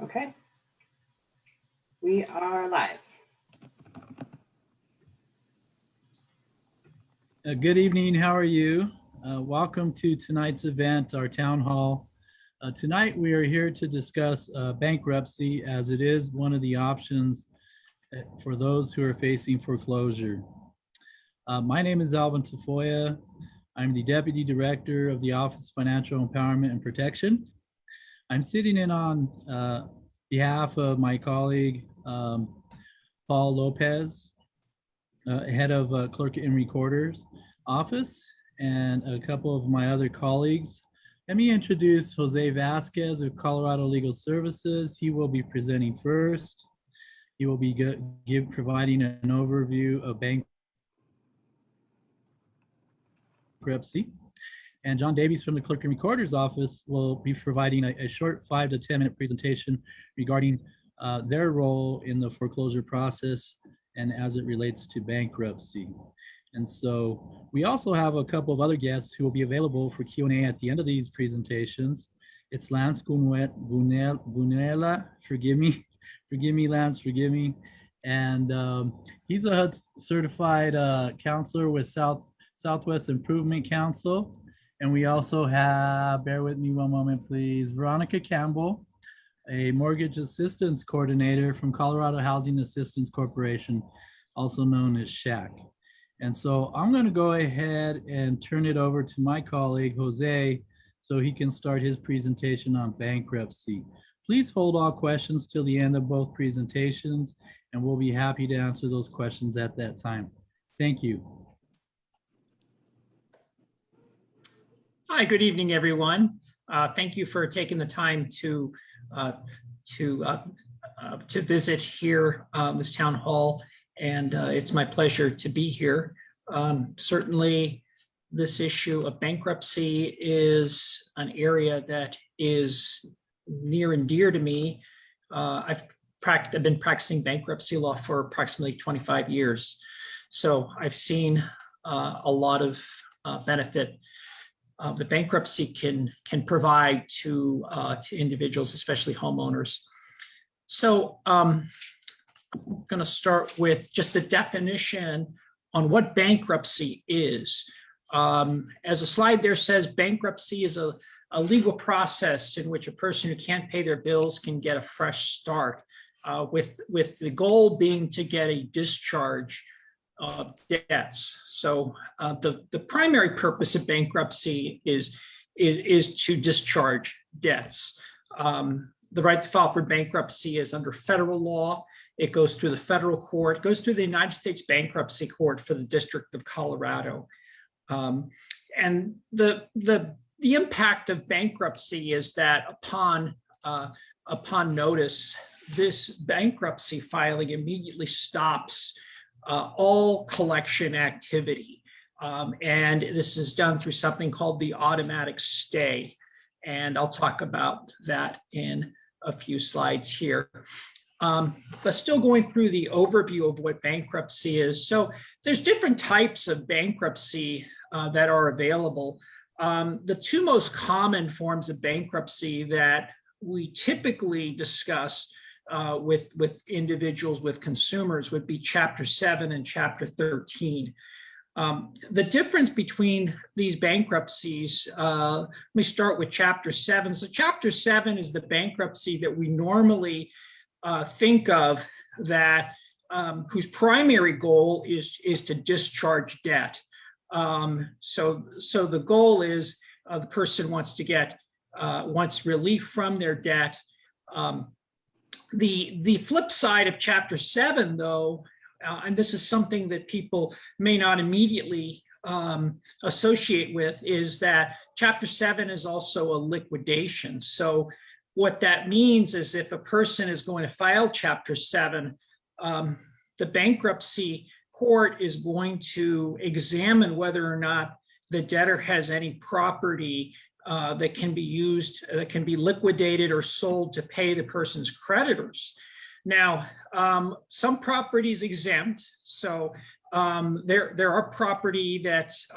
Okay, we are live. Good evening, how are you? Welcome to tonight's event, our town hall. Tonight we are here to discuss bankruptcy, as it is one of the options for those who are facing foreclosure. My name is Alvin Tafoya. I'm the Deputy Director of the Office of Financial Empowerment and Protection. I'm sitting in on behalf of my colleague, Paul Lopez, head of Clerk and Recorder's Office, and a couple of my other colleagues. Let me introduce Jose Vasquez of Colorado Legal Services. He will be presenting first. He will be providing an overview of bankruptcy. And John Davies from the Clerk and Recorder's Office will be providing a short 5 to 10 minute presentation regarding their role in the foreclosure process and as it relates to bankruptcy. And so we also have a couple of other guests who will be available for Q&A at the end of these presentations. It's Lance Gunella, forgive me, Lance, forgive me. And he's a HUD certified counselor with Southwest Improvement Council. And we also have, bear with me one moment, please, Veronica Campbell, a mortgage assistance coordinator from Colorado Housing Assistance Corporation, also known as SHAC. And so I'm going to go ahead and turn it over to my colleague, Jose, so he can start his presentation on bankruptcy. Please hold all questions till the end of both presentations, and we'll be happy to answer those questions at that time. Thank you. Hi, good evening, everyone. Thank you for taking the time to visit here this town hall, and it's my pleasure to be here. Certainly, this issue of bankruptcy is an area that is near and dear to me. I've been practicing bankruptcy law for approximately 25 years, so I've seen a lot of benefit the bankruptcy can provide to individuals, especially homeowners. So I'm going to start with just the definition on what bankruptcy is. As a slide there says, bankruptcy is a legal process in which a person who can't pay their bills can get a fresh start, with the goal being to get a discharge of debts. So the primary purpose of bankruptcy is to discharge debts. The right to file for bankruptcy is under federal law. It goes through the federal court, goes through the United States Bankruptcy Court for the District of Colorado. And the impact of bankruptcy is that upon notice, this bankruptcy filing immediately stops all collection activity. And this is done through something called the automatic stay. And I'll talk about that in a few slides here. But still going through the overview of what bankruptcy is. So there's different types of bankruptcy that are available. The two most common forms of bankruptcy that we typically discuss with individuals, with consumers, would be Chapter 7 and Chapter 13. The difference between these bankruptcies, let me start with Chapter 7. So Chapter 7 is the bankruptcy that we normally think of, that whose primary goal is to discharge debt. So the goal is the person wants to get wants relief from their debt. The flip side of Chapter 7, though, and this is something that people may not immediately associate with, is that Chapter 7 is also a liquidation. So what that means is if a person is going to file Chapter 7, the bankruptcy court is going to examine whether or not the debtor has any property that can be used, that can be liquidated or sold to pay the person's creditors. Now, some property is exempt. So there are property that's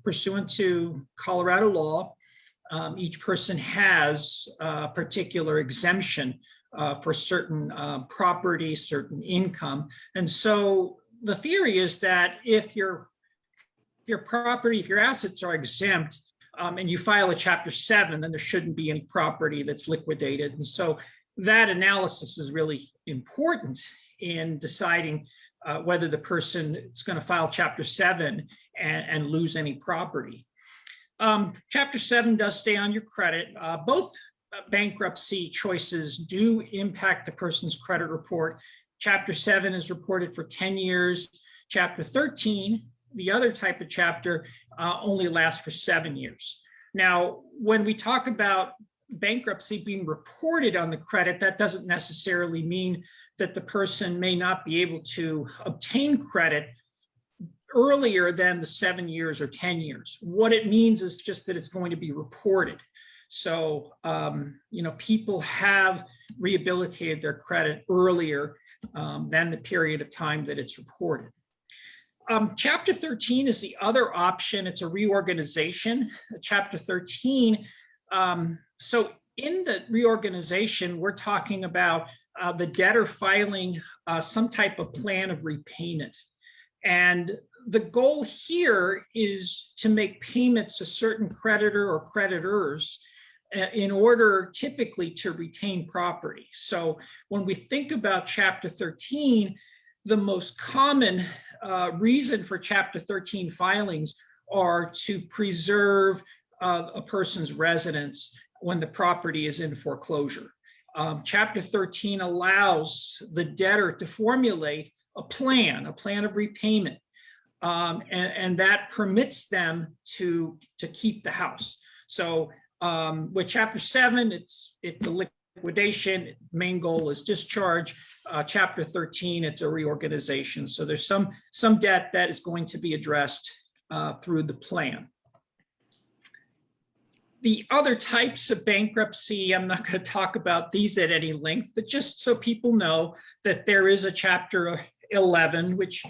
pursuant to Colorado law Each person has a particular exemption for certain property, certain income. And so the theory is that if your property, if your assets are exempt, and you file a Chapter 7, then there shouldn't be any property that's liquidated. And so that analysis is really important in deciding whether the person is going to file Chapter 7 and lose any property. Chapter 7 does stay on your credit. Both bankruptcy choices do impact the person's credit report. Chapter 7 is reported for 10 years. Chapter 13, the other type of chapter, only lasts for 7 years. Now, when we talk about bankruptcy being reported on the credit, that doesn't necessarily mean that the person may not be able to obtain credit earlier than the 7 years or 10 years. What it means is just that it's going to be reported. So, people have rehabilitated their credit earlier than the period of time that it's reported. Chapter 13 is the other option. It's a reorganization. Chapter 13. So in the reorganization, we're talking about the debtor filing some type of plan of repayment. And the goal here is to make payments to certain creditor or creditors in order typically to retain property. So when we think about Chapter 13, the most common reason for Chapter 13 filings are to preserve a person's residence when the property is in foreclosure. Chapter 13 allows the debtor to formulate a plan of repayment, and that permits them to keep the house. So with Chapter 7, it's a liquidation. Main goal is discharge. Chapter 13, it's a reorganization. So there's some debt that is going to be addressed through the plan. The other types of bankruptcy, I'm not going to talk about these at any length, but just so people know that there is a Chapter 11, which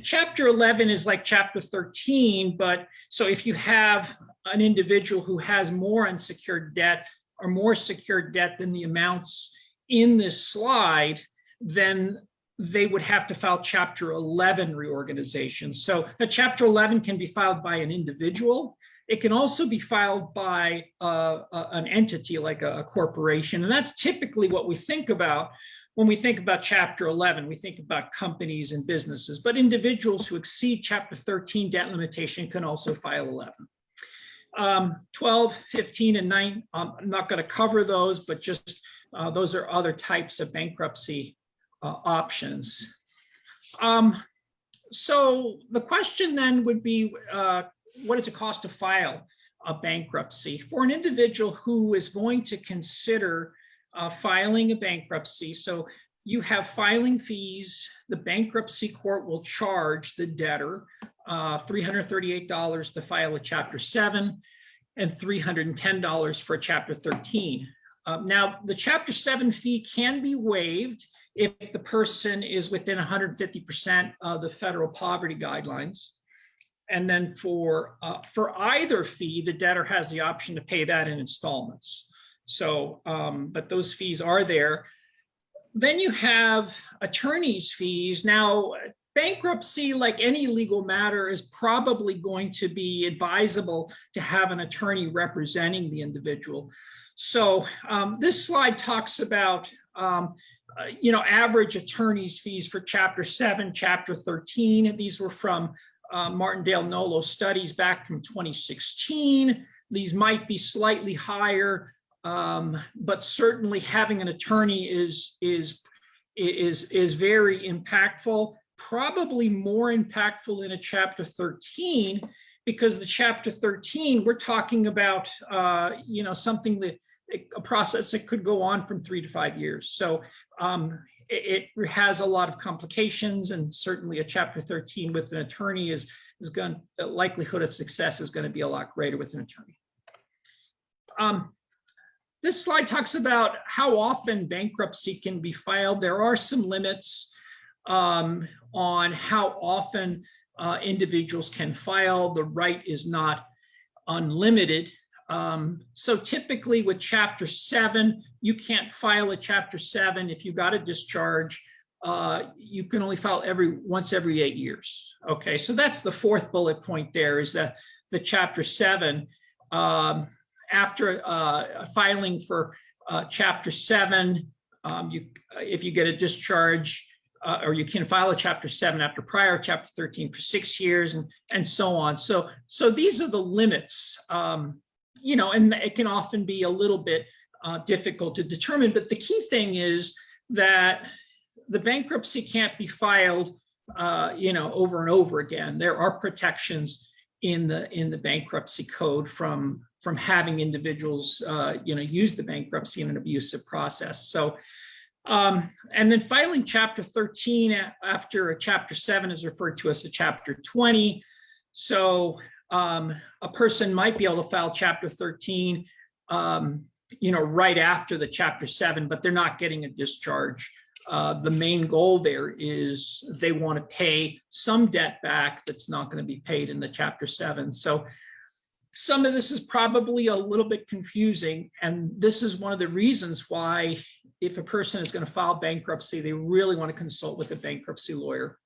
Chapter 11 is like Chapter 13, but so if you have an individual who has more unsecured debt or more secured debt than the amounts in this slide, then they would have to file Chapter 11 reorganization. So a Chapter 11 can be filed by an individual. It can also be filed by an entity like a corporation. And that's typically what we think about when we think about Chapter 11. We think about companies and businesses, but individuals who exceed Chapter 13 debt limitation can also file 11. 12, 15, and 9, I'm not going to cover those, but just those are other types of bankruptcy options. So the question then would be, what does it cost to file a bankruptcy? For an individual who is going to consider filing a bankruptcy, so you have filing fees. The bankruptcy court will charge the debtor $338 to file a Chapter 7 and $310 for a Chapter 13. Now, the Chapter 7 fee can be waived if the person is within 150% of the federal poverty guidelines. And then for either fee, the debtor has the option to pay that in installments. So, but those fees are there. Then you have attorney's fees. Now, bankruptcy, like any legal matter, is probably going to be advisable to have an attorney representing the individual. So this slide talks about average attorney's fees for Chapter 7, Chapter 13. These were from Martindale Nolo studies back from 2016. These might be slightly higher, but certainly having an attorney is very impactful. Probably more impactful in a Chapter 13, because the Chapter 13, we're talking about something that a process that could go on from 3 to 5 years. So it has a lot of complications, and certainly a Chapter 13 with an attorney is going, the likelihood of success is going to be a lot greater with an attorney. This slide talks about how often bankruptcy can be filed. There are some limits on how often individuals can file. The right is not unlimited. So typically with Chapter 7, you can't file a Chapter 7 if you got a discharge. You can only file once every 8 years. Okay, so that's the fourth bullet point there, is that the Chapter 7, after filing for Chapter 7, if you get a discharge, or you can file a Chapter 7 after prior Chapter 13 for 6 years, and so on. So these are the limits, you know, and it can often be a little bit difficult to determine. But the key thing is that the bankruptcy can't be filed, you know, over and over again. There are protections in the bankruptcy code from having individuals, you know, use the bankruptcy in an abusive process. So. And then filing Chapter 13 after a Chapter 7 is referred to as a Chapter 20. So a person might be able to file Chapter 13, you know, right after the Chapter 7, but they're not getting a discharge. The main goal there is they want to pay some debt back that's not going to be paid in the Chapter 7. So some of this is probably a little bit confusing, and this is one of the reasons why, if a person is going to file bankruptcy, they really want to consult with a bankruptcy lawyer.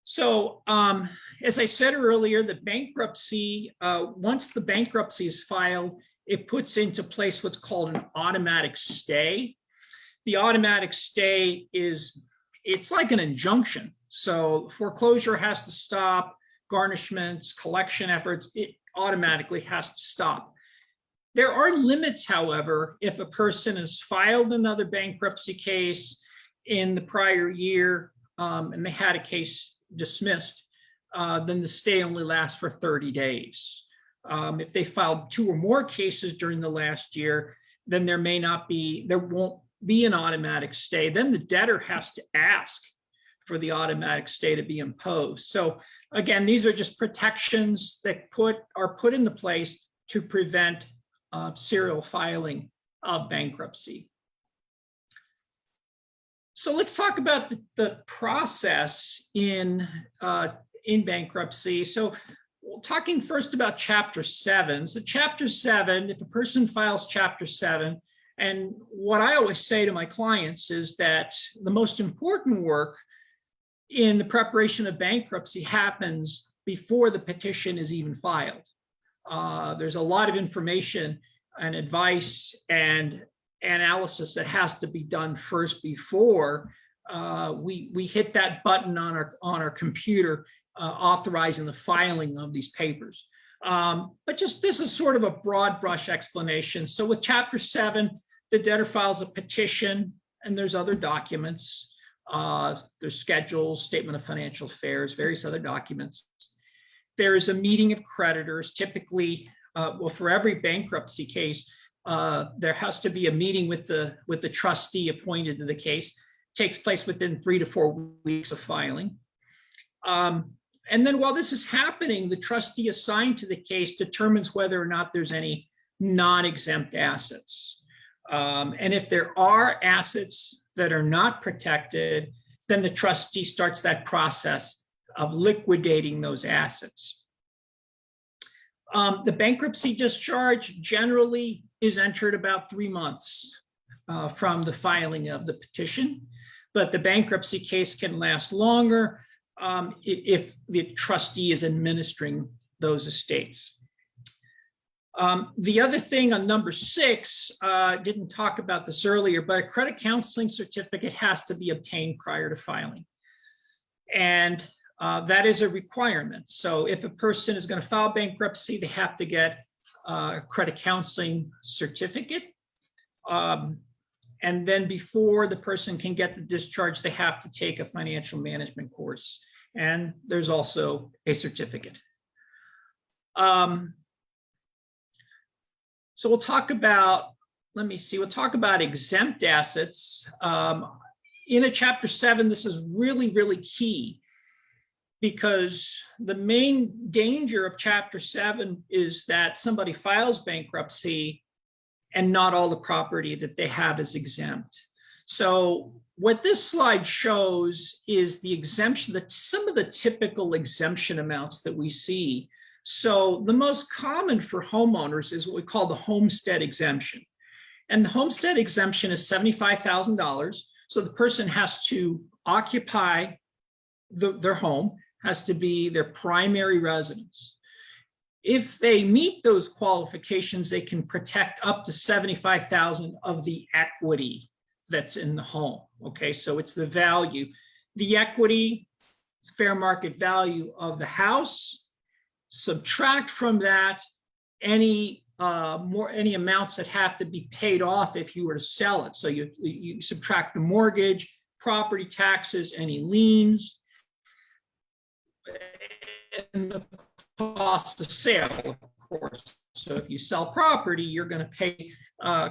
So as I said earlier, the bankruptcy, once the bankruptcy is filed, it puts into place what's called an automatic stay. The automatic stay it's like an injunction. So foreclosure has to stop, garnishments, collection efforts, it automatically has to stop. There are limits, however, if a person has filed another bankruptcy case in the prior year and they had a case dismissed, then the stay only lasts for 30 days. If they filed 2 or more cases during the last year, then there won't be an automatic stay. Then the debtor has to ask for the automatic stay to be imposed. So again, these are just protections that are put into place to prevent serial filing of bankruptcy. So let's talk about the process in bankruptcy. So talking first about Chapter 7. So Chapter 7, if a person files Chapter 7, and what I always say to my clients is that the most important work in the preparation of bankruptcy happens before the petition is even filed. There's a lot of information and advice and analysis that has to be done first before we hit that button on our computer authorizing the filing of these papers. But just this is sort of a broad brush explanation. So with Chapter 7, the debtor files a petition, and there's other documents. There's schedules, statement of financial affairs, various other documents. There is a meeting of creditors. Typically, well, for every bankruptcy case, there has to be a meeting with the trustee appointed to the case. It takes place within 3 to 4 weeks of filing. And then while this is happening, the trustee assigned to the case determines whether or not there's any non-exempt assets. And if there are assets that are not protected, then the trustee starts that process of liquidating those assets. The bankruptcy discharge generally is entered about 3 months from the filing of the petition, but the bankruptcy case can last longer if the trustee is administering those estates. The other thing on number 6, didn't talk about this earlier, but a credit counseling certificate has to be obtained prior to filing. And that is a requirement. So if a person is going to file bankruptcy, they have to get a credit counseling certificate. And then before the person can get the discharge, they have to take a financial management course. And there's also a certificate. So we'll talk about, we'll talk about exempt assets. In a Chapter 7, this is really, really key, because the main danger of Chapter 7 is that somebody files bankruptcy and not all the property that they have is exempt. So what this slide shows is the exemption, that some of the typical exemption amounts that we see So the most common for homeowners is what we call the homestead exemption. And the homestead exemption is $75,000. So the person has to occupy their home, has to be their primary residence. If they meet those qualifications, they can protect up to $75,000 of the equity that's in the home. Okay, so it's the value. The equity, fair market value of the house. Subtract from that any amounts that have to be paid off if you were to sell it. So you subtract the mortgage, property taxes, any liens, and the cost of sale, of course. So if you sell property, you're going to pay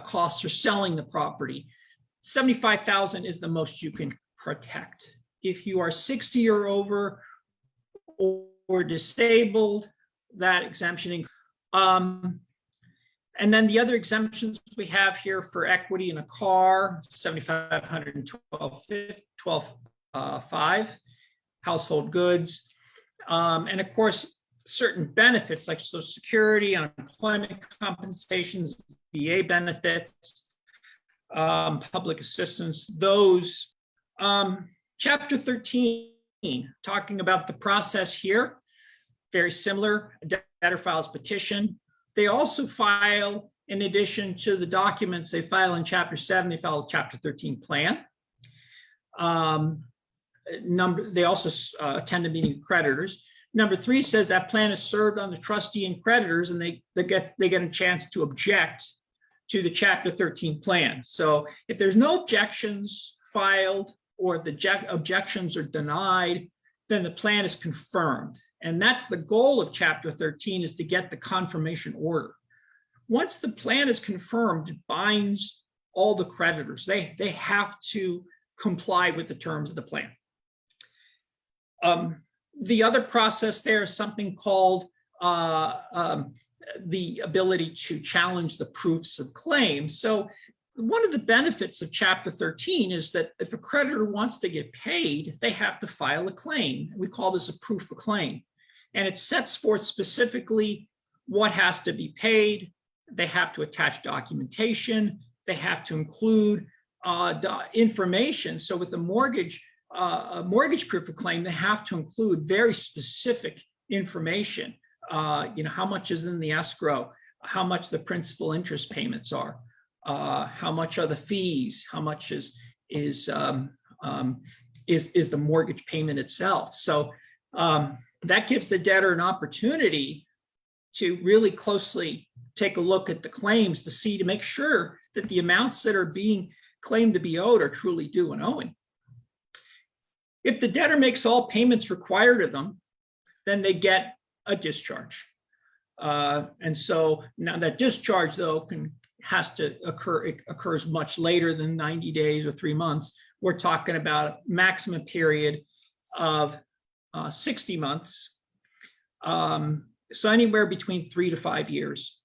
costs for selling the property. $75,000 is the most you can protect. If you are 60 or over or disabled, that exemption. And then the other exemptions we have here for equity in a car, $7,500 and $12,500, household goods. And of course, certain benefits like Social Security, unemployment compensations, VA benefits, public assistance, those. Chapter 13, talking about the process here, very similar. A debtor files petition. They also file, in addition to the documents they file in Chapter 7, they file a Chapter 13 plan. They also attend a meeting of creditors. Number 3 says that plan is served on the trustee and creditors, and they get a chance to object to the Chapter 13 plan. So if there's no objections filed, or if the objections are denied, then the plan is confirmed. And that's the goal of Chapter 13, is to get the confirmation order. Once the plan is confirmed, it binds all the creditors. They have to comply with the terms of the plan. The other process there is something called the ability to challenge the proofs of claim. So one of the benefits of Chapter 13 is that if a creditor wants to get paid, they have to file a claim. We call this a proof of claim. And it sets forth specifically what has to be paid. They have to attach documentation. They have to include information. So with a mortgage proof of claim, they have to include very specific information. How much is in the escrow, how much the principal interest payments are, how much are the fees, how much is the mortgage payment itself. So that gives the debtor an opportunity to really closely take a look at the claims to make sure that the amounts that are being claimed to be owed are truly due and owing. If the debtor makes all payments required of them, then they get a discharge. And so now that discharge, though, has to occur. It occurs much later than 90 days or 3 months. We're talking about a maximum period of 60 months. So anywhere between 3 to 5 years.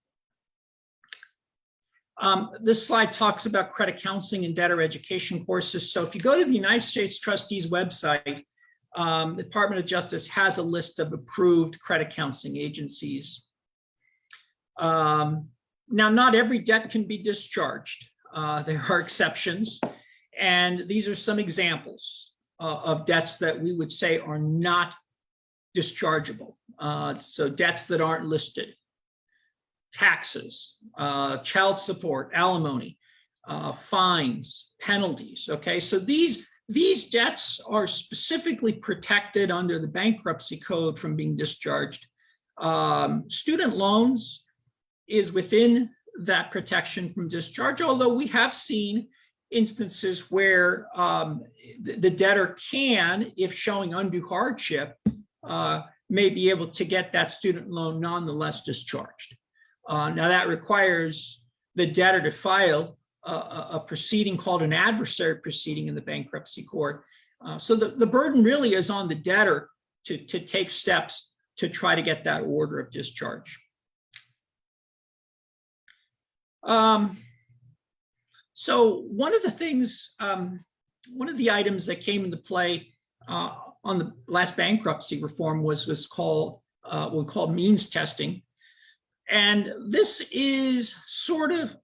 This slide talks about credit counseling and debtor education courses. So if you go to the United States Trustees website, the Department of Justice has a list of approved credit counseling agencies. Now, not every debt can be discharged. There are exceptions, and these are some examples of debts that we would say are not dischargeable. So debts that aren't listed, taxes, child support, alimony, fines, penalties. Okay, so these debts are specifically protected under the bankruptcy code from being discharged. Student loans is within that protection from discharge, although we have seen instances where the debtor can, if showing undue hardship, may be able to get that student loan nonetheless discharged. Now that requires the debtor to file a proceeding called an adversary proceeding in the bankruptcy court. So the burden really is on the debtor to take steps to try to get that order of discharge. So one of the things, one of the items that came into play on the last bankruptcy reform was called what we call means testing. And this is sort of,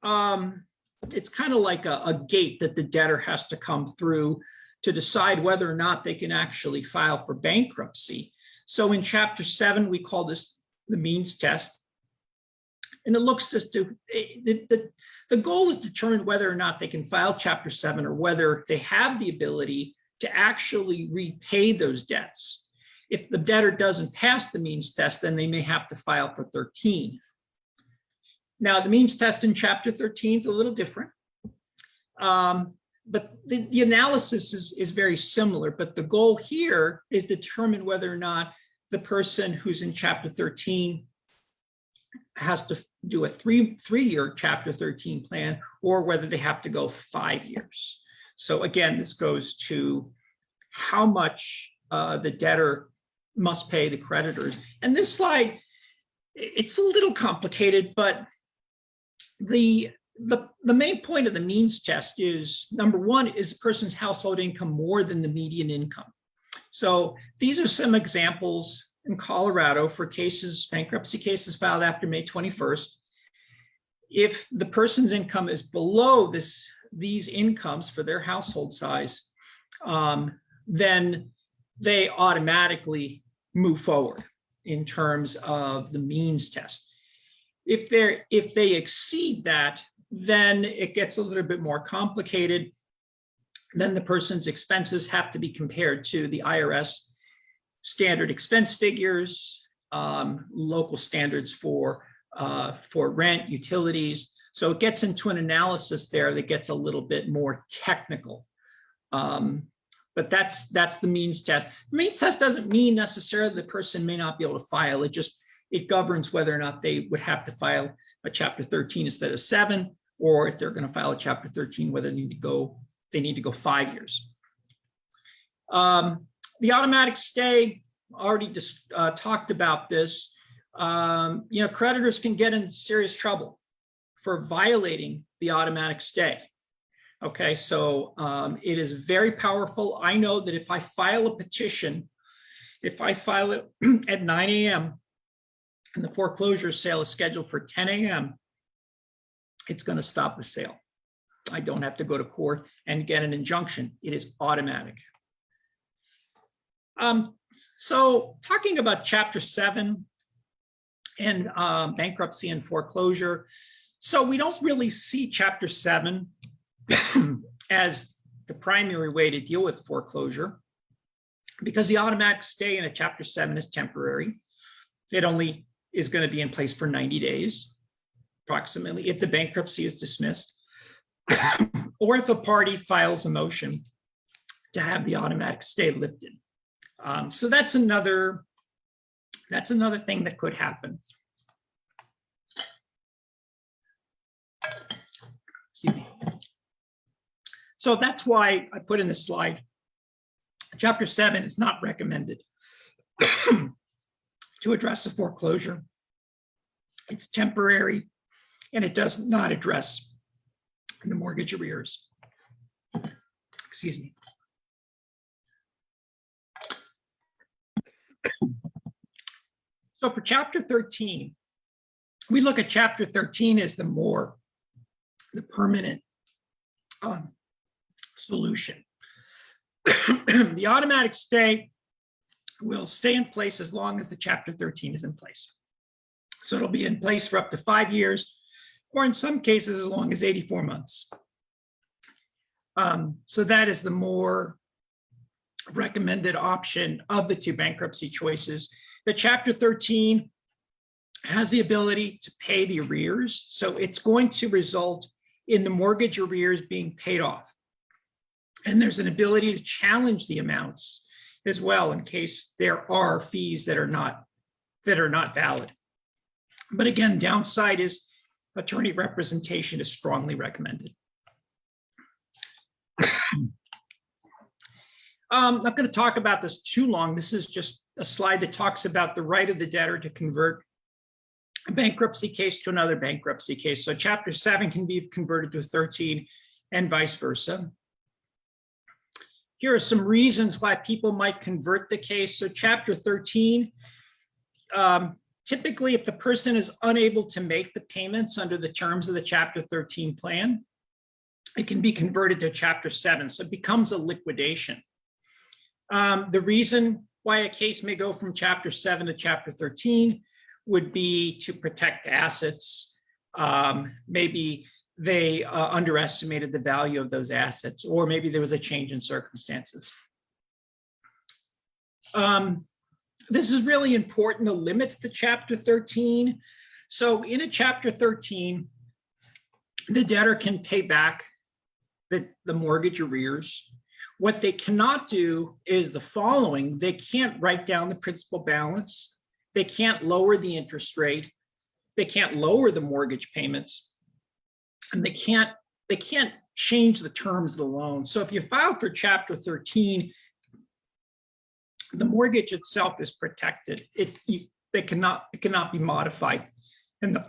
it's kind of like a gate that the debtor has to come through to decide whether or not they can actually file for bankruptcy. So in Chapter 7, we call this the means test. And it looks as to, the goal is to determine whether or not they can file Chapter 7 or whether they have the ability to actually repay those debts. If the debtor doesn't pass the means test, then they may have to file for 13. Now, the means test in Chapter 13 is a little different. But the analysis is very similar. But the goal here is to determine whether or not the person who's in Chapter 13 has to do a three-year Chapter 13 plan, or whether they have to go 5 years. So again, this goes to how much the debtor must pay the creditors. And this slide, it's a little complicated, but the main point of the means test is, number one, is the person's household income more than the median income? So these are some examples in Colorado for cases, bankruptcy cases filed after May 21st. If the person's income is below these incomes for their household size, then they automatically move forward in terms of the means test. If they exceed that, then it gets a little bit more complicated. Then the person's expenses have to be compared to the IRS standard expense figures, local standards for rent, utilities. So it gets into an analysis there that gets a little bit more technical. But that's the means test. The means test doesn't mean necessarily the person may not be able to file. It governs whether or not they would have to file a Chapter 13 instead of 7, or if they're going to file a Chapter 13, whether they need to go 5 years. The automatic stay, already just talked about this. Creditors can get in serious trouble for violating the automatic stay. Okay, so it is very powerful. I know that if I file a petition, if I file it at 9 a.m. and the foreclosure sale is scheduled for 10 a.m., it's going to stop the sale. I don't have to go to court and get an injunction. It is automatic. So talking about Chapter 7 and bankruptcy and foreclosure. So we don't really see Chapter 7 as the primary way to deal with foreclosure, because the automatic stay in a Chapter 7 is temporary. It only is going to be in place for 90 days, approximately, if the bankruptcy is dismissed, or if a party files a motion to have the automatic stay lifted. So that's another thing that could happen. Excuse me. So that's why I put in this slide. Chapter 7 is not recommended to address a foreclosure. It's temporary, and it does not address the mortgage arrears. Excuse me. So for Chapter 13, we look at Chapter 13 as the permanent solution. The automatic stay will stay in place as long as the Chapter 13 is in place. So it'll be in place for up to 5 years, or in some cases, as long as 84 months. So that is the more recommended option of the two bankruptcy choices. The Chapter 13 has the ability to pay the arrears. So it's going to result in the mortgage arrears being paid off. And there's an ability to challenge the amounts as well in case there are fees that are not valid. But again, downside is attorney representation is strongly recommended. I'm not going to talk about this too long. This is just a slide that talks about the right of the debtor to convert a bankruptcy case to another bankruptcy case. So Chapter 7 can be converted to 13 and vice versa. Here are some reasons why people might convert the case. So Chapter 13, Typically, if the person is unable to make the payments under the terms of the Chapter 13 plan, it can be converted to Chapter 7, so it becomes a liquidation. The reason why a case may go from Chapter 7 to Chapter 13 would be to protect assets. Maybe they underestimated the value of those assets, or maybe there was a change in circumstances. This is really important, the limits to Chapter 13. So in a Chapter 13, the debtor can pay back the mortgage arrears. What they cannot do is the following: they can't write down the principal balance, they can't lower the interest rate, they can't lower the mortgage payments, and they can't change the terms of the loan. So if you file for Chapter 13, the mortgage itself is protected. It cannot be modified, and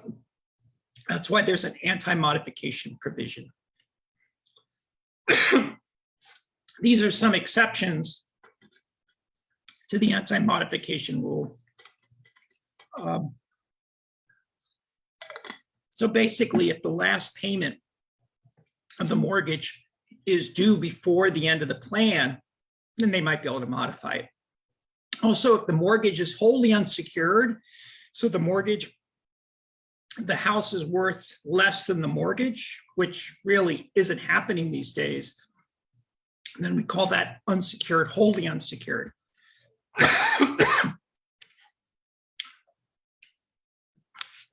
that's why there's an anti-modification provision. These are some exceptions to the anti-modification rule. So basically, if the last payment of the mortgage is due before the end of the plan, then they might be able to modify it. Also, if the mortgage is wholly unsecured, so the house is worth less than the mortgage, which really isn't happening these days, then we call that unsecured, wholly unsecured.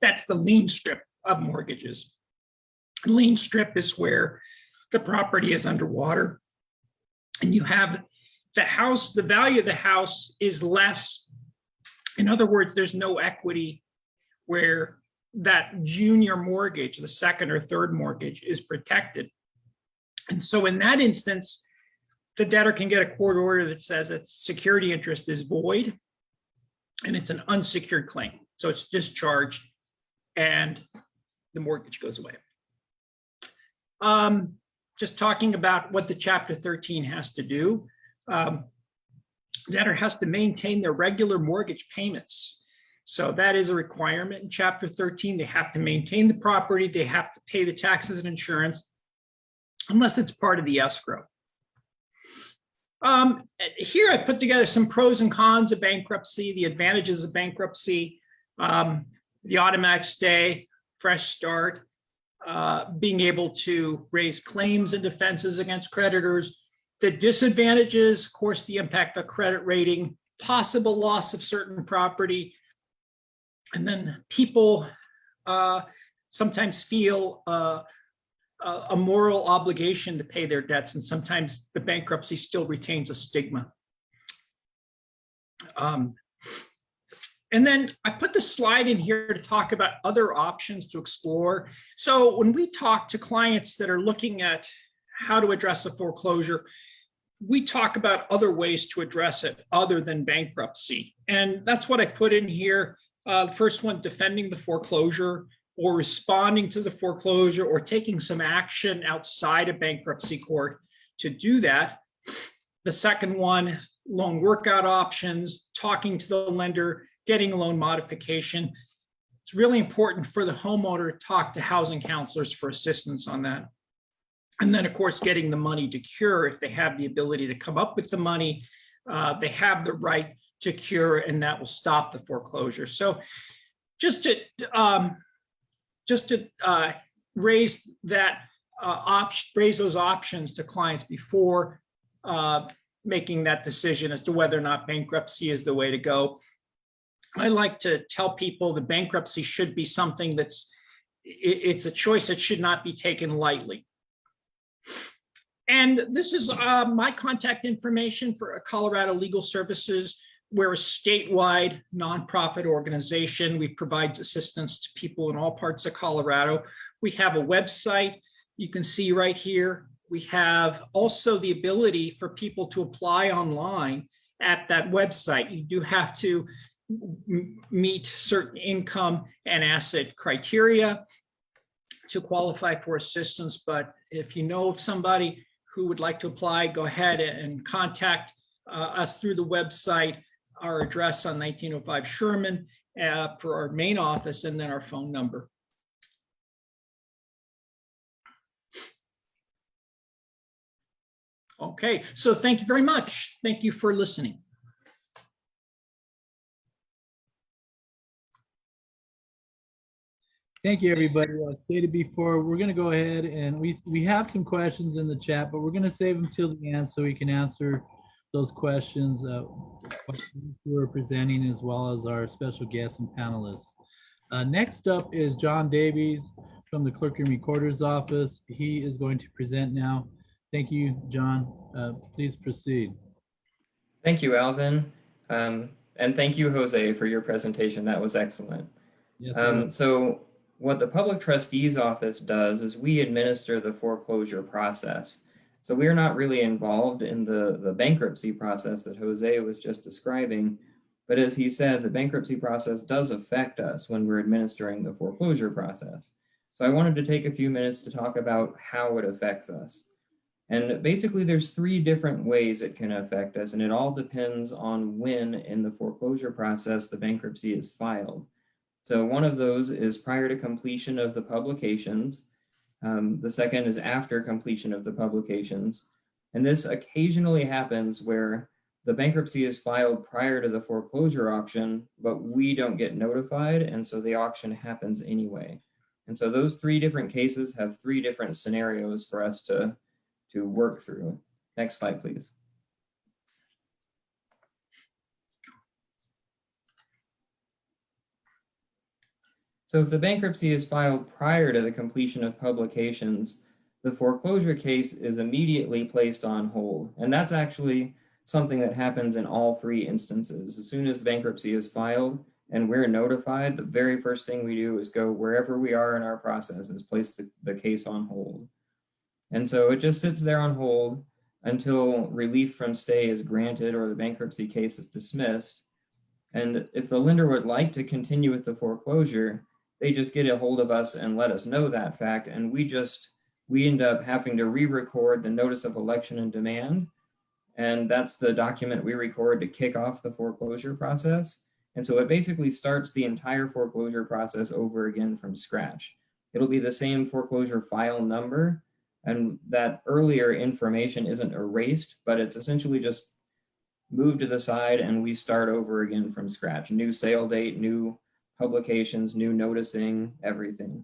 That's the lien strip of mortgages. Lien strip is where the property is underwater and you have the house, the value of the house is less. In other words, there's no equity where that junior mortgage, the second or third mortgage, is protected. And so in that instance, the debtor can get a court order that says its security interest is void and it's an unsecured claim. So it's discharged and the mortgage goes away. Just talking about what the Chapter 13 has to do. Debtor has to maintain their regular mortgage payments. So that is a requirement in Chapter 13. They have to maintain the property. They have to pay the taxes and insurance unless it's part of the escrow. Here I put together some pros and cons of bankruptcy, the advantages of bankruptcy, the automatic stay, fresh start, being able to raise claims and defenses against creditors. The disadvantages, of course, the impact on credit rating, possible loss of certain property, and then people sometimes feel a moral obligation to pay their debts, and sometimes the bankruptcy still retains a stigma. And then I put the slide in here to talk about other options to explore. So when we talk to clients that are looking at how to address a foreclosure, we talk about other ways to address it other than bankruptcy. And that's what I put in here. The first one, defending the foreclosure or responding to the foreclosure or taking some action outside of bankruptcy court to do that. The second one, loan workout options, talking to the lender, getting a loan modification. It's really important for the homeowner to talk to housing counselors for assistance on that. And then, of course, getting the money to cure if they have the ability to come up with the money. They have the right to cure, and that will stop the foreclosure. So just to raise that raise those options to clients before making that decision as to whether or not bankruptcy is the way to go. I like to tell people the bankruptcy should be something it's a choice that should not be taken lightly. And this is my contact information for Colorado Legal Services. We're a statewide nonprofit organization. We provide assistance to people in all parts of Colorado. We have a website you can see right here. We have also the ability for people to apply online at that website. You do have to meet certain income and asset criteria to qualify for assistance. But if you know of somebody who would like to apply, go ahead and contact us through the website. our address on 1905 Sherman for our main office, and then our phone number. Okay, so thank you very much. Thank you for listening. Thank you, everybody. As stated before, we're going to go ahead and we have some questions in the chat, but we're going to save them till the end so we can answer those questions who are presenting, as well as our special guests and panelists. Next up is John Davies from the Clerk and Recorder's Office. He is going to present now. Thank you, John. Please proceed. Thank you, Alvin. And thank you, Jose, for your presentation. That was excellent. Yes, so what the Public Trustee's Office does is we administer the foreclosure process. So we're not really involved in the bankruptcy process that Jose was just describing. But as he said, the bankruptcy process does affect us when we're administering the foreclosure process. So I wanted to take a few minutes to talk about how it affects us. And basically, there's three different ways it can affect us, and it all depends on when in the foreclosure process the bankruptcy is filed. So one of those is prior to completion of the publications. The second is after completion of the publications. And this occasionally happens where the bankruptcy is filed prior to the foreclosure auction, but we don't get notified, and so the auction happens anyway. And so those three different cases have three different scenarios for us to work through. Next slide, please. So if the bankruptcy is filed prior to the completion of publications, the foreclosure case is immediately placed on hold. And that's actually something that happens in all three instances. As soon as bankruptcy is filed and we're notified, the very first thing we do is go wherever we are in our process is place the case on hold. And so it just sits there on hold until relief from stay is granted or the bankruptcy case is dismissed. And if the lender would like to continue with the foreclosure, they just get a hold of us and let us know that fact. And we end up having to re-record the notice of election and demand. And that's the document we record to kick off the foreclosure process. And so it basically starts the entire foreclosure process over again from scratch. It'll be the same foreclosure file number, and that earlier information isn't erased, but it's essentially just moved to the side and we start over again from scratch. New sale date, new publications, new noticing, everything.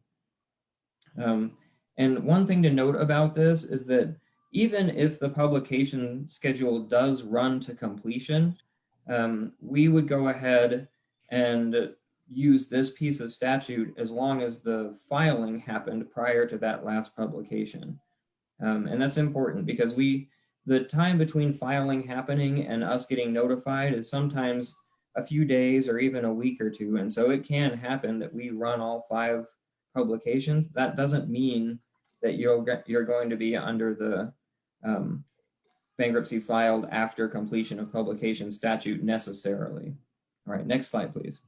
And one thing to note about this is that even if the publication schedule does run to completion, we would go ahead and use this piece of statute as long as the filing happened prior to that last publication. And that's important because the time between filing happening and us getting notified is sometimes a few days or even a week or two. And so it can happen that we run all 5 publications. That doesn't mean that you're going to be under the bankruptcy filed after completion of publication statute necessarily. All right, next slide, please.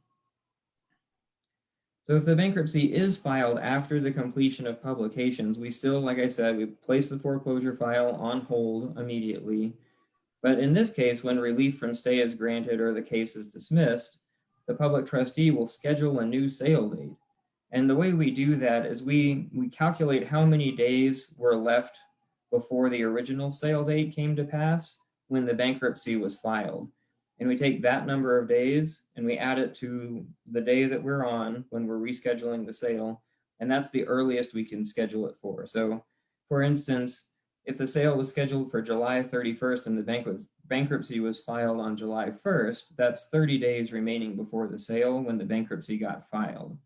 So if the bankruptcy is filed after the completion of publications, we still, like I said, we place the foreclosure file on hold immediately. But in this case, when relief from stay is granted or the case is dismissed, the public trustee will schedule a new sale date. And the way we do that is we calculate how many days were left before the original sale date came to pass when the bankruptcy was filed. And we take that number of days and we add it to the day that we're on when we're rescheduling the sale. And that's the earliest we can schedule it for. So for instance, if the sale was scheduled for July 31st and the bankruptcy was filed on July 1st, that's 30 days remaining before the sale when the bankruptcy got filed.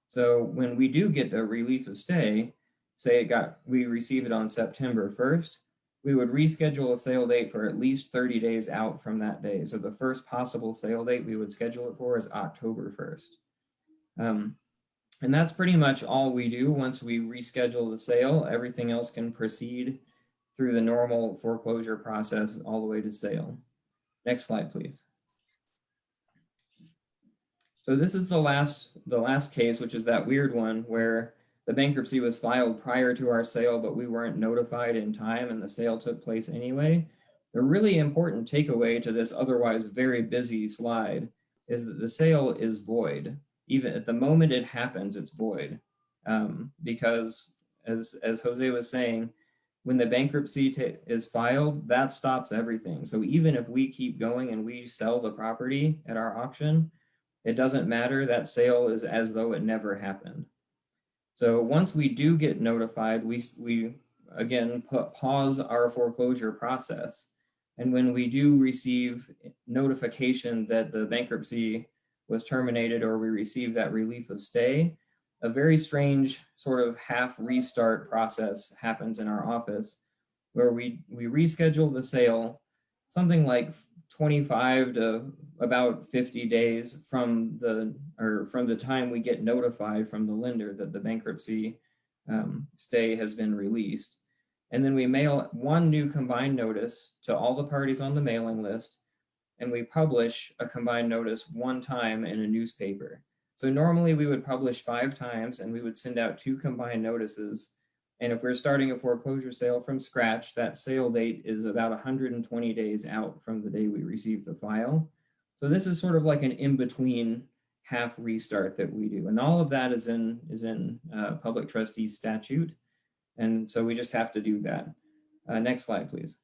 So when we do get the relief of stay, say we receive it on September 1st, we would reschedule a sale date for at least 30 days out from that day. So the first possible sale date we would schedule it for is October 1st. And that's pretty much all we do. Once we reschedule the sale, everything else can proceed through the normal foreclosure process all the way to sale. Next slide, please. So this is the last case, which is that weird one where the bankruptcy was filed prior to our sale, but we weren't notified in time and the sale took place anyway. The really important takeaway to this otherwise very busy slide is that the sale is void. Even at the moment it happens, it's void. Because as Jose was saying, when the bankruptcy is filed, that stops everything. So even if we keep going and we sell the property at our auction, it doesn't matter. That sale is as though it never happened. So once we do get notified, we again pause our foreclosure process. And when we do receive notification that the bankruptcy was terminated or we receive that relief of stay, a very strange sort of half restart process happens in our office where we reschedule the sale something like 25 to about 50 days from the time we get notified from the lender that the bankruptcy stay has been released. And then we mail one new combined notice to all the parties on the mailing list, and we publish a combined notice one time in a newspaper. So normally we would publish 5 times and we would send out 2 combined notices. And if we're starting a foreclosure sale from scratch, that sale date is about 120 days out from the day we receive the file. So this is sort of like an in-between half restart that we do. And all of that is in public trustee statute. And so we just have to do that. Next slide, please.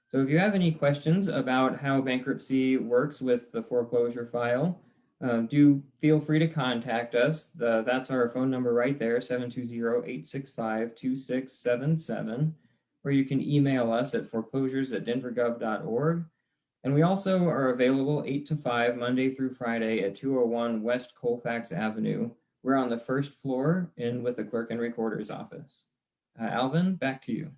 So if you have any questions about how bankruptcy works with the foreclosure file, do feel free to contact us. That's our phone number right there, 720-865-2677, or you can email us at foreclosures@denvergov.org. And we also are available 8 to 5, Monday through Friday at 201 West Colfax Avenue. We're on the first floor in with the clerk and recorder's office. Alvin, back to you.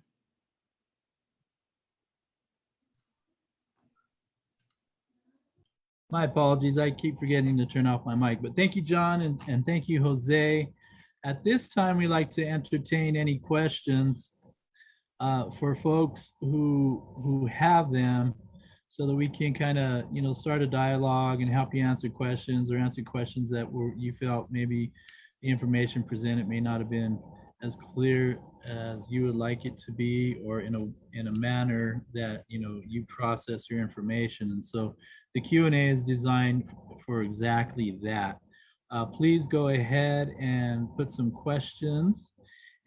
My apologies, I keep forgetting to turn off my mic, but thank you, John, and thank you, Jose. At this time, we like to entertain any questions for folks who have them, so that we can kind of, start a dialogue and help you answer questions, or answer questions that you felt maybe the information presented may not have been as clear as you would like it to be, or in a manner that you process your information. And so the Q&A is designed for exactly that. Please go ahead and put some questions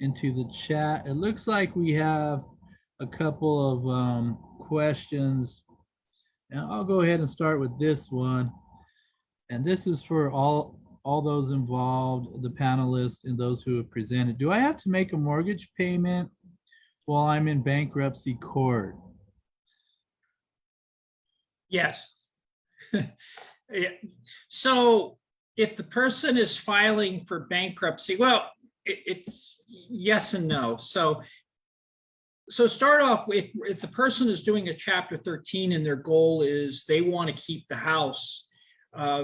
into the chat. It looks like we have a couple of questions, and I'll go ahead and start with this one. And this is for all those involved, the panelists and those who have presented. Do I have to make a mortgage payment while I'm in bankruptcy court? Yes. Yeah. So if the person is filing for bankruptcy, well, it's yes and no. So start off with, if the person is doing a Chapter 13 and their goal is they want to keep the house,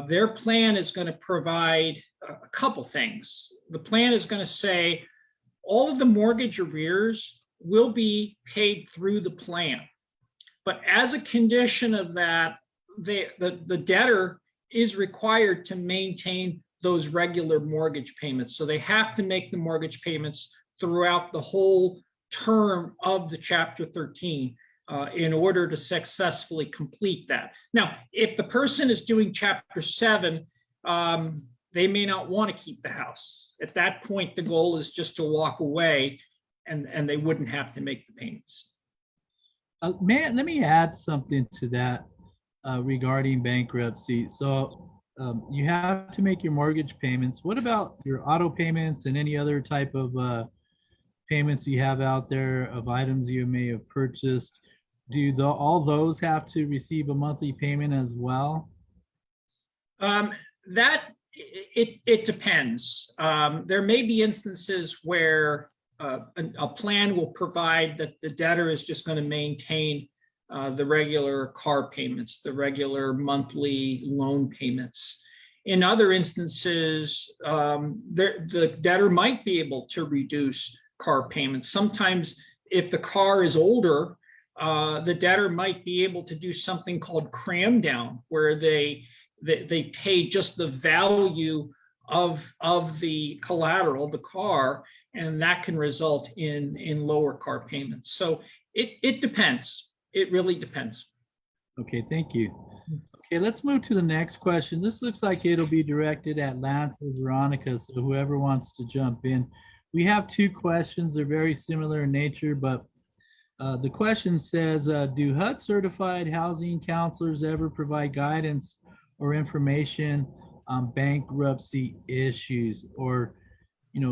their plan is going to provide a couple things. The plan is going to say all of the mortgage arrears will be paid through the plan. But as a condition of that, the debtor is required to maintain those regular mortgage payments. So they have to make the mortgage payments throughout the whole term of the Chapter 13 in order to successfully complete that. Now, if the person is doing Chapter 7, they may not want to keep the house. At that point, the goal is just to walk away, and they wouldn't have to make the payments. Let me add something to that regarding bankruptcy. So you have to make your mortgage payments. What about your auto payments and any other type of payments you have out there of items you may have purchased? Do all those have to receive a monthly payment as well? It depends. There may be instances where a plan will provide that the debtor is just going to maintain the regular car payments, the regular monthly loan payments. In other instances, the debtor might be able to reduce car payments. Sometimes if the car is older, the debtor might be able to do something called cram down, where they pay just the value of the collateral, the car, and that can result in lower car payments. So it depends. It really depends. Okay, thank you. Okay, let's move to the next question. This looks like it'll be directed at Lance or Veronica, so whoever wants to jump in. We have two questions. They're very similar in nature, but the question says, do HUD certified housing counselors ever provide guidance or information on bankruptcy issues? Or,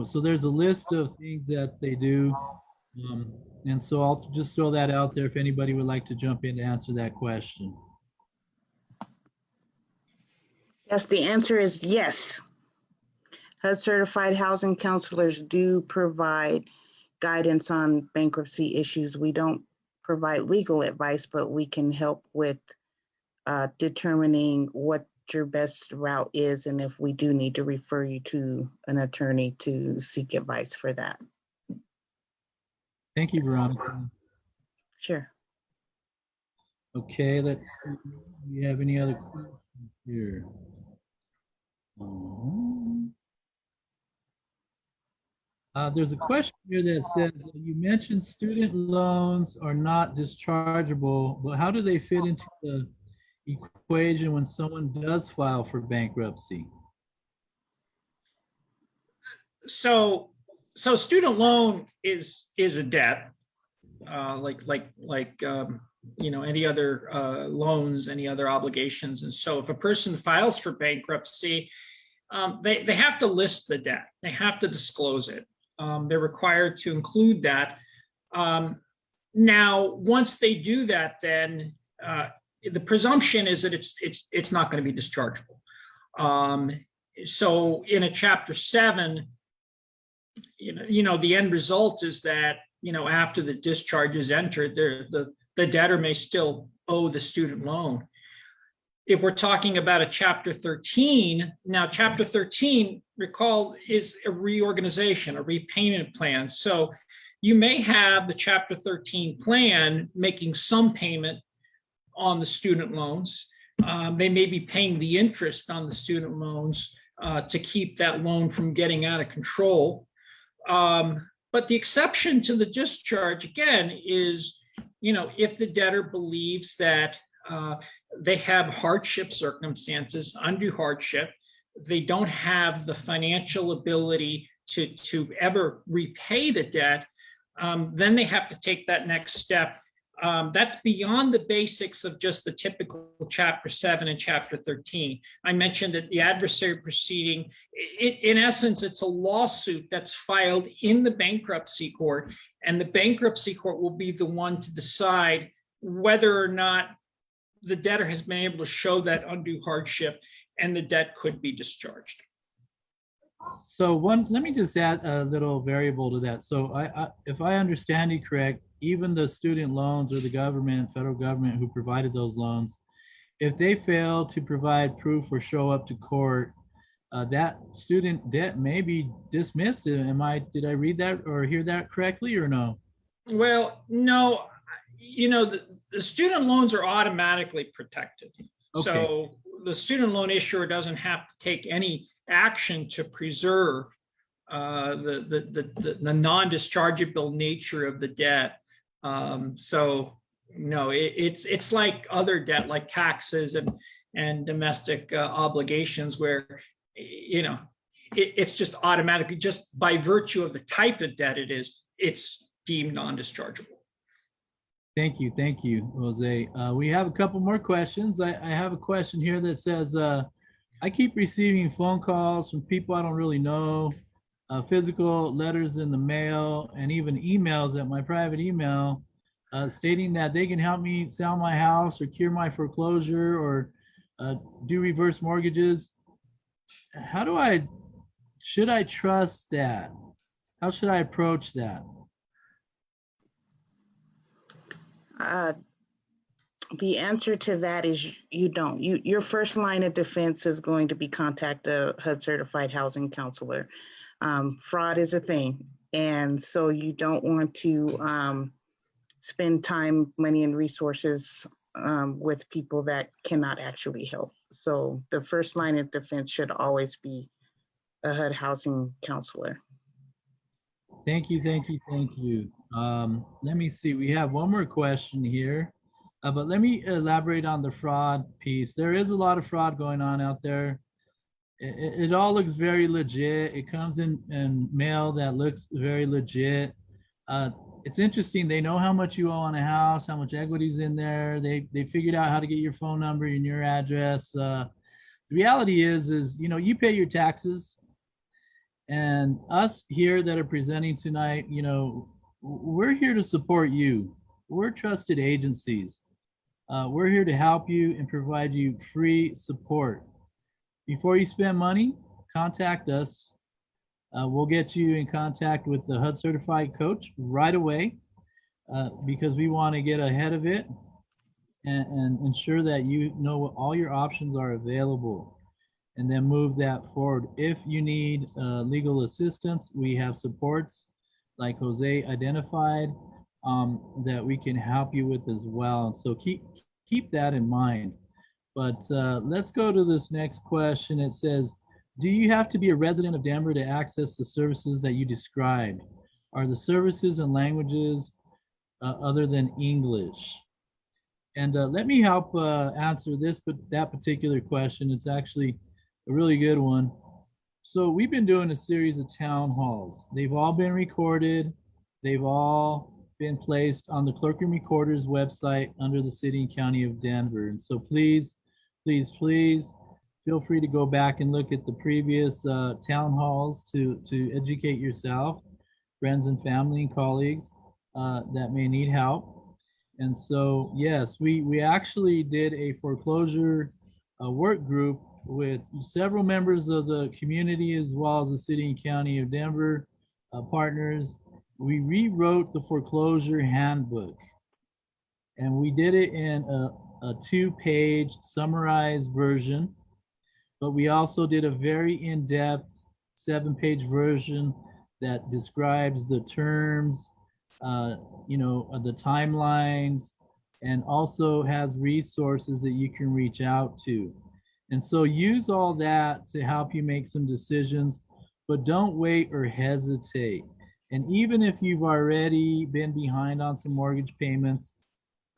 so there's a list of things that they do. And so I'll just throw that out there if anybody would like to jump in to answer that question. Yes, the answer is yes. HUD certified housing counselors do provide guidance on bankruptcy issues. We don't provide legal advice, but we can help with determining what your best route is and if we do need to refer you to an attorney to seek advice for that. Thank you, Veronica. Sure. Okay, let's see. Do we have any other questions here? There's a question here that says, you mentioned student loans are not dischargeable, but how do they fit into the equation when someone does file for bankruptcy? So student loan is a debt, like any other loans, any other obligations. And so if a person files for bankruptcy, they have to list the debt. They have to disclose it. They're required to include that. Now, once they do that, then the presumption is that it's not going to be dischargeable. So in a Chapter 7, the end result is that after the discharge is entered, the debtor may still owe the student loan. If we're talking about a Chapter 13, now Chapter 13, recall, is a reorganization, a repayment plan. So you may have the Chapter 13 plan making some payment on the student loans. They may be paying the interest on the student loans to keep that loan from getting out of control. But the exception to the discharge, again, is, if the debtor believes that they have hardship circumstances, undue hardship, they don't have the financial ability to ever repay the debt, then they have to take that next step. That's beyond the basics of just the typical Chapter 7 and Chapter 13. I mentioned that the adversary proceeding, in essence, it's a lawsuit that's filed in the bankruptcy court, and the bankruptcy court will be the one to decide whether or not the debtor has been able to show that undue hardship and the debt could be discharged. So let me just add a little variable to that. So if I understand you correct, even the student loans or the government, federal government who provided those loans, if they fail to provide proof or show up to court, that student debt may be dismissed. Did I read that or hear that correctly or no? Well, no, the student loans are automatically protected. Okay. So the student loan issuer doesn't have to take any action to preserve the non-dischargeable nature of the debt. So no, it's like other debt, like taxes and domestic obligations, where it's just automatically, just by virtue of the type of debt it's deemed non-dischargeable. Thank you, Jose. We have a couple more questions. I have a question here that says, I keep receiving phone calls from people I don't really know, physical letters in the mail, and even emails at my private email stating that they can help me sell my house or cure my foreclosure or do reverse mortgages. Should I trust that? How should I approach that? The answer to that is you don't. Your first line of defense is going to be contact a HUD certified housing counselor. Fraud is a thing. And so you don't want to spend time, money, and resources with people that cannot actually help. So the first line of defense should always be a HUD housing counselor. Thank you, thank you, thank you. Let me see, we have one more question here, but let me elaborate on the fraud piece. There is a lot of fraud going on out there. It all looks very legit. It comes in mail that looks very legit. Uh, it's interesting. They know how much you owe on a house, how much equity's in there. They figured out how to get your phone number and your address. The reality is you pay your taxes, and us here that are presenting tonight, we're here to support you. We're trusted agencies. We're here to help you and provide you free support. Before you spend money, contact us. We'll get you in contact with the HUD certified coach right away, because we want to get ahead of it and ensure that you know what all your options are available, and then move that forward. If you need legal assistance, we have supports like Jose identified, that we can help you with as well. And so keep that in mind. But let's go to this next question. It says, do you have to be a resident of Denver to access the services that you described? Are the services and languages other than English? And let me help answer that particular question. It's actually a really good one. So we've been doing a series of town halls. They've all been recorded. They've all been placed on the Clerk and Recorder's website under the City and County of Denver. And so please feel free to go back and look at the previous town halls to educate yourself, friends and family and colleagues that may need help. And so, yes, we actually did a foreclosure work group with several members of the community as well as the City and County of Denver partners. We rewrote the foreclosure handbook, and we did it in a 2-page summarized version, but we also did a very in-depth 7-page version that describes the terms, the timelines, and also has resources that you can reach out to. And so use all that to help you make some decisions, but don't wait or hesitate. And even if you've already been behind on some mortgage payments,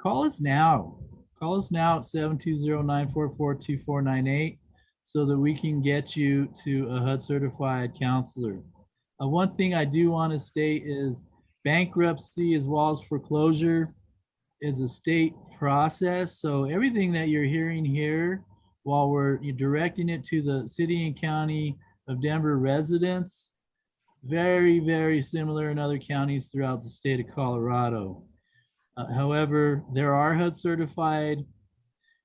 call us now. Call us now at 720-944-2498 so that we can get you to a HUD certified counselor. One thing I do want to state is bankruptcy as well as foreclosure is a state process. So everything that you're hearing here, while we're directing it to the City and County of Denver residents, very, very similar in other counties throughout the state of Colorado. However, there are HUD certified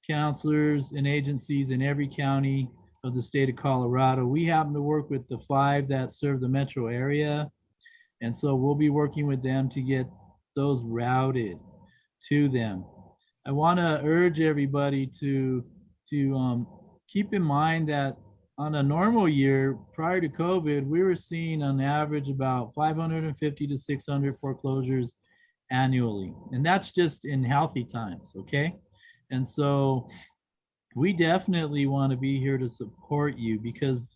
counselors and agencies in every county of the state of Colorado. We happen to work with the 5 that serve the metro area. And so we'll be working with them to get those routed to them. I want to urge everybody to keep in mind that on a normal year prior to COVID, we were seeing on average about 550 to 600 foreclosures annually. And that's just in healthy times, okay? And so we definitely want to be here to support you, because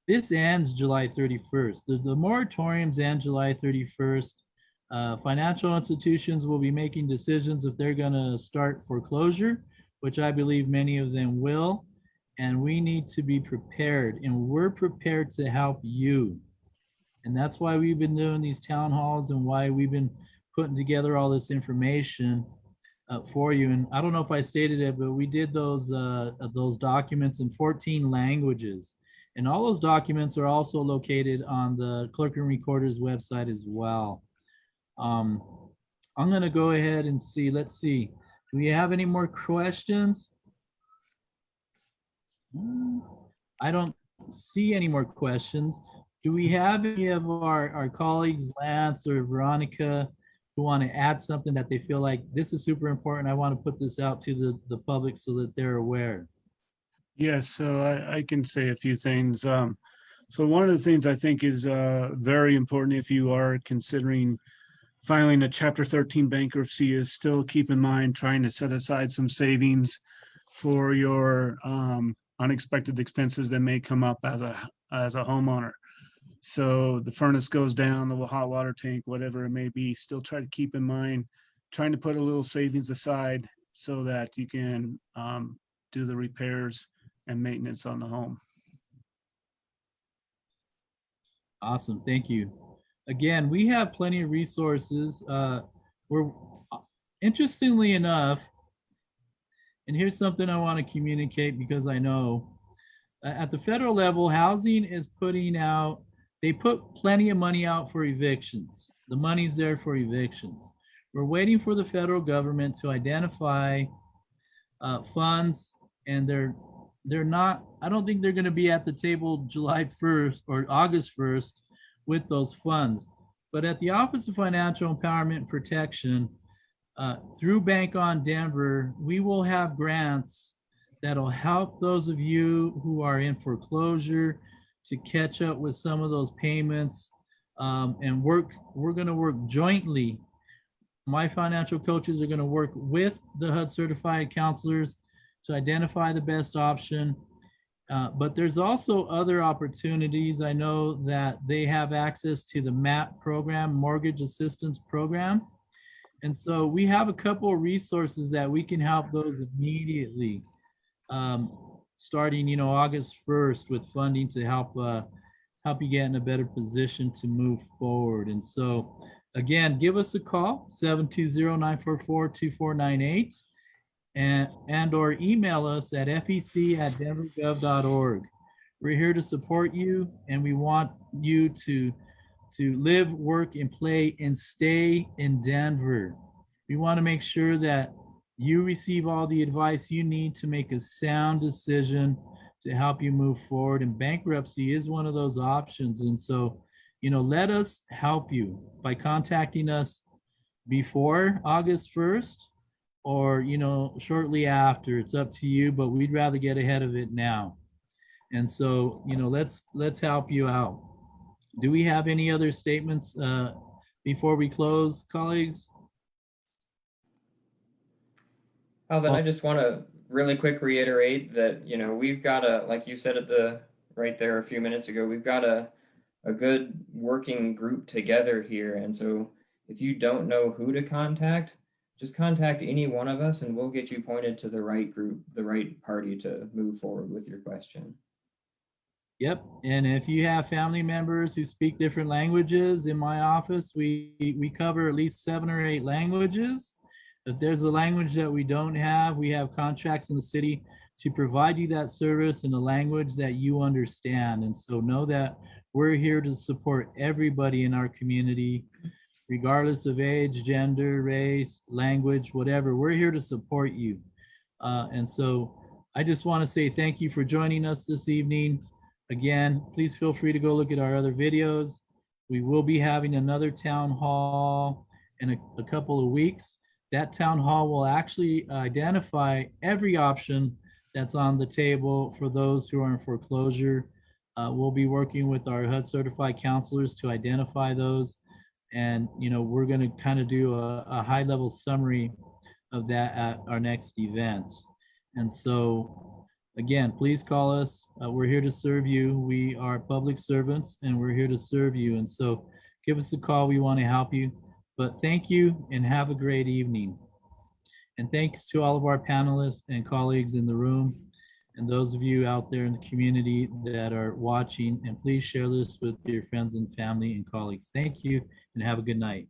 this ends July 31st. The moratoriums end July 31st. Financial institutions will be making decisions if they're going to start foreclosure, which I believe many of them will. And we need to be prepared, and we're prepared to help you. And that's why we've been doing these town halls and why we've been putting together all this information for you. And I don't know if I stated it, but we did those documents in 14 languages. And all those documents are also located on the Clerk and Recorder's website as well. I'm going to go ahead and see. Let's see. Do we have any more questions? I don't see any more questions. Do we have any of our colleagues, Lance or Veronica, who want to add something that they feel like this is super important? I want to put this out to the public so that they're aware. Yes, so I can say a few things. So one of the things I think is very important if you are considering filing a Chapter 13 bankruptcy is still keep in mind trying to set aside some savings for your unexpected expenses that may come up as a homeowner. So the furnace goes down, the hot water tank, whatever it may be, still try to keep in mind, trying to put a little savings aside so that you can do the repairs and maintenance on the home. Awesome, thank you. Again, we have plenty of resources. We're interestingly enough, and here's something I want to communicate because I know at the federal level, housing is putting out, they put plenty of money out for evictions. The money's there for evictions. We're waiting for the federal government to identify funds, and they're not, I don't think they're going to be at the table July 1st or August 1st with those funds. But at the Office of Financial Empowerment and Protection, through Bank on Denver, we will have grants that'll help those of you who are in foreclosure to catch up with some of those payments. And we're going to work jointly. My financial coaches are going to work with the HUD certified counselors to identify the best option. But there's also other opportunities. I know that they have access to the MAP program, Mortgage Assistance Program. And so we have a couple of resources that we can help those immediately, starting, August 1st with funding to help you get in a better position to move forward. And so, again, give us a call, 720-944-2498, and or email us at fec@denvergov.org. We're here to support you, and we want you to live, work, and play and stay in Denver. We want to make sure that you receive all the advice you need to make a sound decision to help you move forward. And bankruptcy is one of those options. And so, let us help you by contacting us before August 1st or, shortly after. It's up to you, but we'd rather get ahead of it now. And so, let's help you out. Do we have any other statements before we close, colleagues? Then I just want to really quick reiterate that, we've got like you said right there a few minutes ago, we've got a good working group together here. And so if you don't know who to contact, just contact any one of us and we'll get you pointed to the right group, the right party to move forward with your question. Yep. And if you have family members who speak different languages, in my office, we cover at least 7 or 8 languages. If there's a language that we don't have, we have contracts in the city to provide you that service in a language that you understand. And so know that we're here to support everybody in our community, regardless of age, gender, race, language, whatever. We're here to support you. And so I just want to say thank you for joining us this evening. Again, please feel free to go look at our other videos. We will be having another town hall in a couple of weeks. That town hall will actually identify every option that's on the table for those who are in foreclosure. We'll be working with our HUD certified counselors to identify those. And, we're going to kind of do a high level summary of that at our next event. And so, again, please call us. We're here to serve you. We are public servants and we're here to serve you. And so give us a call. We want to help you. But thank you and have a great evening. And thanks to all of our panelists and colleagues in the room and those of you out there in the community that are watching. And please share this with your friends and family and colleagues. Thank you and have a good night.